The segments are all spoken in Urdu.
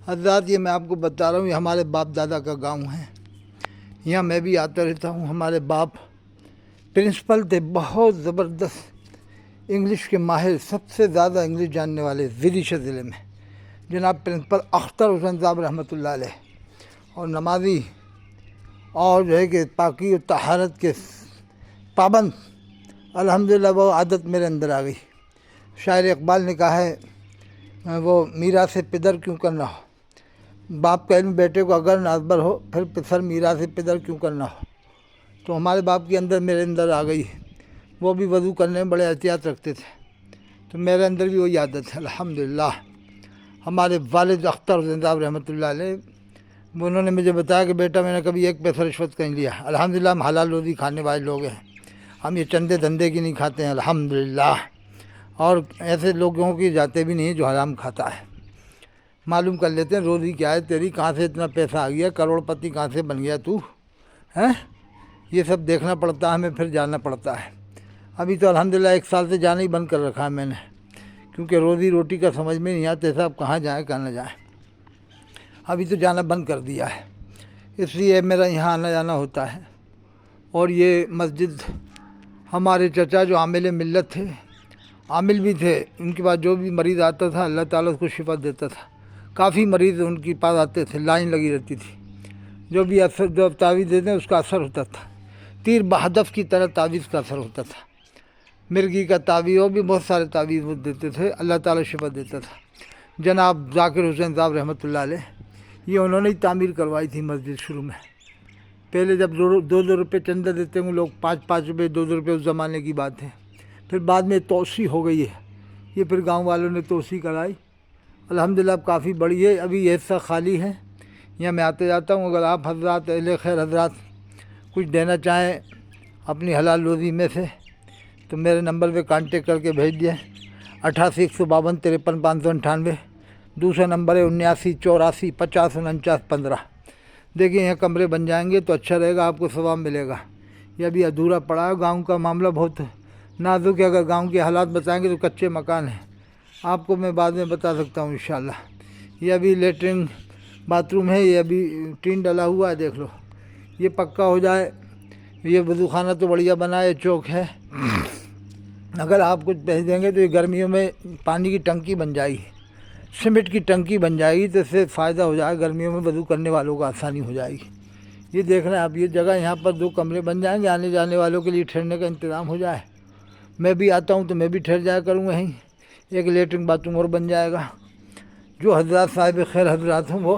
حضرات یہ میں آپ کو بتا رہا ہوں، یہ ہمارے باپ دادا کا گاؤں ہے۔ یہاں میں بھی آتا رہتا ہوں۔ ہمارے باپ پرنسپل تھے، بہت زبردست انگلش کے ماہر، سب سے زیادہ انگلش جاننے والے ودیشہ ضلع میں جناب پرنسپل اختر حسین صاحب رحمۃ اللہ علیہ، اور نمازی اور جو ہے کہ پاکی و طہارت کے پابند۔ الحمدللہ وہ عادت میرے اندر آ گئی۔ شاعر اقبال نے کہا ہے وہ میرا سے پدر کیوں کرنا ہو، باپ کا علم بیٹے کو اگر نازبر ہو، پھر پسر میرا سے پدر کیوں کرنا ہو۔ تو ہمارے باپ کے اندر میرے اندر آ گئی۔ وہ بھی وضو کرنے میں بڑے احتیاط رکھتے تھے، تو میرے اندر بھی وہی عادت ہے الحمدللہ۔ ہمارے والد اختر حسین صاحب رحمۃ اللہ علیہ، انہوں نے مجھے بتایا کہ بیٹا میں نے کبھی ایک پیسہ رشوت کا نہیں لیا۔ الحمدللہ ہم حلال روزی کھانے والے لوگ ہیں، ہم یہ چندے دھندے کی نہیں کھاتے ہیں الحمدللہ، اور ایسے لوگوں کی جاتے بھی نہیں جو حرام کھاتا ہے۔ معلوم کر لیتے ہیں روزی کیا ہے تیری، کہاں سے اتنا پیسہ آ گیا، کروڑ پتی کہاں سے بن گیا تو ہے۔ یہ سب دیکھنا پڑتا ہے ہمیں، پھر جانا پڑتا ہے۔ ابھی تو الحمدللہ 1 سال سے جانا ہی بند کر رکھا ہے میں نے، کیونکہ روزی روٹی کا سمجھ میں نہیں آتا صاحب، کہاں جائیں کہاں نہ جائیں۔ ابھی تو جانا بند کر دیا ہے، اس لیے میرا یہاں آنا جانا ہوتا ہے۔ اور یہ مسجد ہمارے چچا جو عامل ملت تھے، عامل بھی تھے، ان کے پاس جو بھی مریض آتا تھا اللہ تعالیٰ اس کو شفا دیتا تھا۔ کافی مریض ان کے پاس آتے تھے، لائن لگی رہتی تھی، جو بھی اثر جو تعویذ دیتے ہیں اس کا اثر ہوتا تھا، تیر بہدف کی طرح تعویذ کا اثر ہوتا تھا۔ مرغی کا تعویذ، اور بھی بہت سارے تعویذ وہ دیتے تھے، اللہ تعالیٰ شفا دیتا تھا۔ جناب ذاکر حسین صاحب رحمۃ اللہ علیہ، یہ انہوں نے ہی تعمیر کروائی تھی مسجد شروع میں۔ پہلے جب 2 روپے چندہ دیتے ہوں لوگ، 5 روپے 2 روپے، اس زمانے کی بات ہے۔ پھر بعد میں توسیع ہو گئی ہے، یہ پھر گاؤں والوں نے توسیع کرائی، الحمدللہ اب کافی بڑی ہے۔ ابھی یہ حصہ خالی ہے، یہاں میں آتے جاتا ہوں۔ اگر آپ حضرات اہل خیر حضرات کچھ دینا چاہیں اپنی حلال روزی میں سے تو میرے نمبر پہ کانٹیکٹ کر کے بھیج دیں، 88 152 53 598۔ دوسرا نمبر ہے 79 84 50 49 15۔ دیکھیے یہاں کمرے بن جائیں گے تو اچھا رہے گا، آپ کو ثواب ملے گا۔ یہ ابھی ادھورا پڑا ہے، گاؤں کا معاملہ بہت نازک ہے، اگر گاؤں کے حالات بتائیں گے تو کچے مکان ہیں، آپ کو میں بعد میں بتا سکتا ہوں انشاءاللہ۔ یہ ابھی لیٹرنگ باتھ روم ہے، یہ ابھی ٹین ڈلا ہوا ہے، دیکھ لو، یہ پکا ہو جائے۔ یہ وضو خانہ تو بڑھیا بنا ہے، چوک ہے، اگر آپ کچھ بھیج دیں گے تو یہ گرمیوں میں پانی کی ٹنکی بن جائے گی، سیمنٹ کی ٹنکی بن جائے گی، تو اس سے فائدہ ہو جائے، گرمیوں میں وضو کرنے والوں کو آسانی ہو جائے گی۔ یہ دیکھ رہے ہیں آپ، یہ جگہ یہاں پر 2 کمرے بن جائیں گے، آنے جانے والوں کے لیے ٹھہرنے کا انتظام ہو جائے۔ میں بھی آتا ہوں تو میں بھی ٹھہر جایا کروں وہیں، ایک لیٹرنگ باتھ روم اور بن جائے گا۔ جو حضرات صاحب خیر حضرات ہوں وہ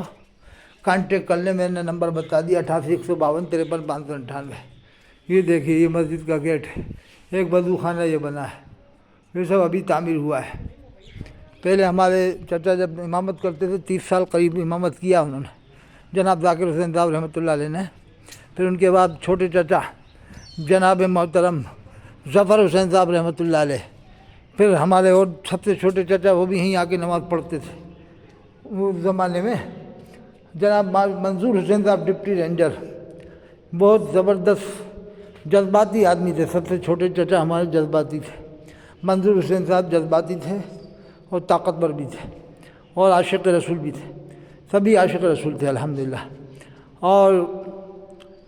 کانٹیکٹ کر لیں، میں نے نمبر بتا دیا 88 152 53 598۔ یہ دیکھیے یہ مسجد کا گیٹ ہے، ایک وضو خانہ یہ بنا ہے، یہ سب ابھی تعمیر ہوا ہے۔ پہلے ہمارے چچا جب امامت کرتے تھے 30 سال قریب امامت کیا انہوں نے، جناب ذاکر حسین صاحب رحمۃ اللہ علیہ نے۔ پھر ان کے بعد چھوٹے چچا جناب محترم ظفر حسین صاحب رحمۃ اللہ علیہ، پھر ہمارے اور سب سے چھوٹے چچا وہ بھی یہیں آ کے نماز پڑھتے تھے اس زمانے میں، جناب منظور حسین صاحب ڈپٹی رینجر، بہت زبردست جذباتی آدمی تھے۔ سب سے چھوٹے چچا ہمارے جذباتی تھے، منظور حسین صاحب جذباتی تھے اور طاقتور بھی تھے، اور عاشق رسول بھی تھے، سبھی عاشق رسول تھے الحمدللہ۔ اور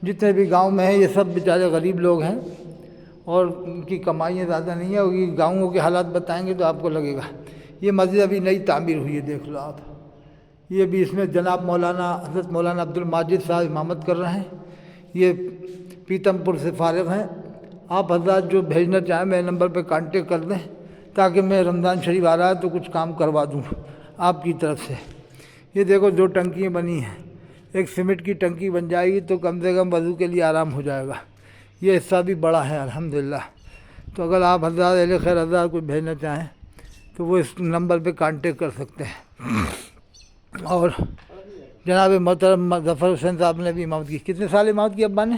جتنے بھی گاؤں میں ہیں یہ سب بیچارے غریب لوگ ہیں، اور ان کی کمائیاں زیادہ نہیں ہیں، اور یہ گاؤں کے حالات بتائیں گے تو آپ کو لگے گا۔ یہ مسجد ابھی نئی تعمیر ہوئی ہے، دیکھ لو آپ، یہ بھی اس میں جناب مولانا حضرت مولانا عبد الماجد صاحب امامت کر رہے ہیں، یہ پیتم پور سے فارغ ہیں۔ آپ حضرات جو بھیجنا چاہیں میرے نمبر پہ کانٹیکٹ کر دیں، تاکہ میں رمضان شریف آ رہا ہے تو کچھ کام کروا دوں آپ کی طرف سے۔ یہ دیکھو 2 ٹنکیاں بنی ہیں، ایک سیمنٹ کی ٹنکی بن جائے گی تو کم سے کم وضو کے لیے آرام ہو جائے گا۔ یہ حصہ بھی بڑا ہے الحمدللہ۔ تو اگر آپ حضرات اہل خیر حضرات کو بھیجنا چاہیں تو وہ اس نمبر پہ کانٹیکٹ کر سکتے ہیں۔ اور جناب محترم ظفر حسین صاحب نے بھی امامت کی، کتنے سال امامت کی ابا نے؟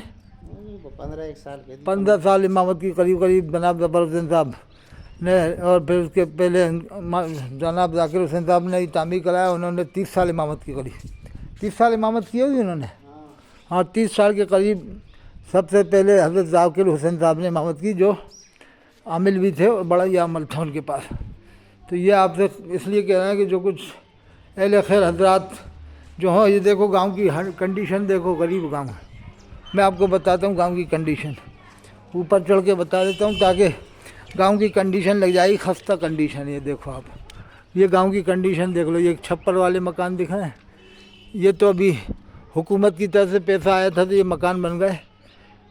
15 سال امامت کی قریب جناب ظفر حسین صاحب نے، اور پھر اس کے پہلے جناب ذاکر حسین صاحب نے تعمیر کرایا، انہوں نے 30 سال امامت کی قریب، 30 سال امامت کی ہوگی انہوں نے، ہاں 30 سال کے قریب۔ سب سے پہلے حضرت ذاکر حسین صاحب نے امامت کی، جو عامل بھی تھے اور بڑا ہی عمل تھا ان کے پاس۔ تو یہ آپ سے اس لیے کہہ رہے ہیں کہ جو کچھ اہل خیر حضرات جو ہوں، یہ دیکھو گاؤں کی کنڈیشن دیکھو، غریب گاؤں ہے۔ میں آپ کو بتاتا ہوں گاؤں کی کنڈیشن، اوپر چڑھ کے بتا دیتا ہوں تاکہ گاؤں کی کنڈیشن لگ جائے گی، خستہ کنڈیشن۔ یہ دیکھو آپ، یہ گاؤں کی کنڈیشن دیکھ لو، یہ چھپر والے مکان دکھ رہے ہیں، یہ تو ابھی حکومت کی طرف سے پیسہ آیا تھا تو یہ مکان بن گئے،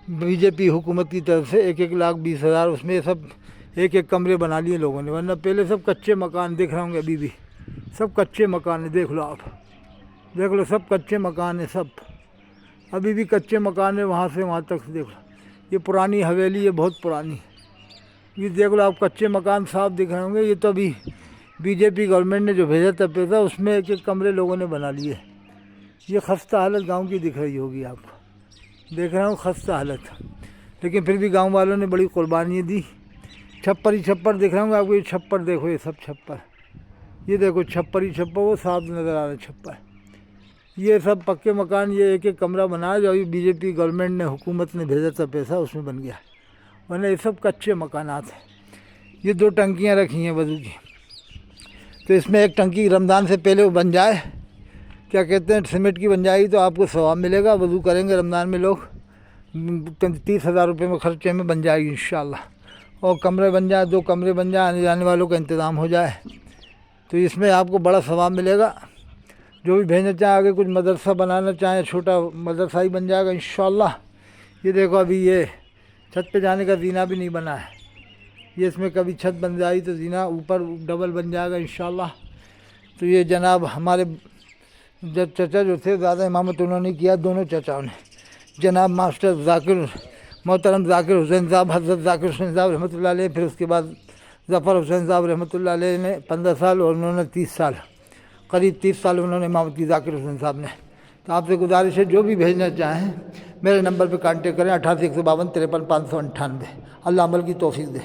بی جے پی حکومت کی طرف سے 1,20,000 اس میں سب ایک ایک کمرے بنا لیے لوگوں نے، ورنہ پہلے سب کچے مکان دیکھ رہے ہوں گے، ابھی بھی سب کچے مکان ہیں۔ دیکھ لو آپ، دیکھ لو سب کچے مکان ہیں، سب ابھی بھی کچے مکان ہیں، وہاں سے وہاں تک دیکھ لو۔ یہ پرانی حویلی ہے، بہت پرانی، یہ دیکھ لو آپ، کچے مکان صاف دکھ رہے ہوں گے۔ یہ تو ابھی بی جے پی گورنمنٹ نے جو بھیجا تھا پیسہ، اس میں ایک ایک کمرے لوگوں نے بنا لیے۔ یہ خستہ حالت گاؤں کی دکھ رہی ہوگی آپ کو، دیکھ رہا ہوں خستہ حالت، لیکن پھر بھی گاؤں والوں نے بڑی قربانیاں دی۔ چھپر ہی چھپر دکھ رہا ہوں گا آپ کو، یہ چھپر دیکھو، یہ سب چھپر، یہ دیکھو چھپر ہی چھپر، وہ صاف نظر آ رہا ہے چھپر۔ یہ سب پکے مکان، یہ ایک ایک کمرہ بنا جو ابھی بی جے پی گورنمنٹ نے حکومت نے بھیجا تھا پیسہ، اس میں بن گیا، ورنہ یہ سب کچے مکانات ہیں۔ یہ 2 ٹنکیاں رکھی ہیں وضو کی، تو اس میں ایک ٹنکی رمضان سے پہلے وہ بن جائے، کیا کہتے ہیں، سیمنٹ کی بن جائے گی تو آپ کو ثواب ملے گا۔ وضو کریں گے رمضان میں لوگ، 30,000 روپے میں خرچے میں بن جائے گی انشاءاللہ۔ اور کمرے بن جائیں، 2 کمرے بن جائیں، آنے جانے والوں کا انتظام ہو جائے تو اس میں آپ کو بڑا ثواب ملے گا۔ جو بھی بھیجنا چاہیں، آگے کچھ مدرسہ بنانا چاہیں، چھوٹا مدرسہ ہی بن جائے گا انشاءاللہ۔ یہ دیکھو ابھی یہ چھت پہ جانے کا زینہ بھی نہیں بنا ہے، یہ اس میں کبھی چھت بن جائے تو زینہ اوپر ڈبل بن جائے گا انشاءاللہ۔ تو یہ جناب ہمارے چچا جو تھے، زیادہ امامت انہوں نے کیا، دونوں چچاؤں نے، جناب ماسٹر محترم ذاکر حسین صاحب، حضرت ذاکر حسین صاحب رحمۃ اللہ علیہ، پھر اس کے بعد ظفر حسین صاحب رحمۃ اللہ علیہ نے 15 سال، اور انہوں نے 30 سال، قریب 30 سال انہوں نے امامت کی، ذاکر حسین صاحب نے۔ تو آپ سے گزارش ہے، جو بھی بھیجنا چاہیں میرے نمبر پہ کانٹیکٹ کریں، 88 152 53 598۔ اللہ عمل کی توفیق دے۔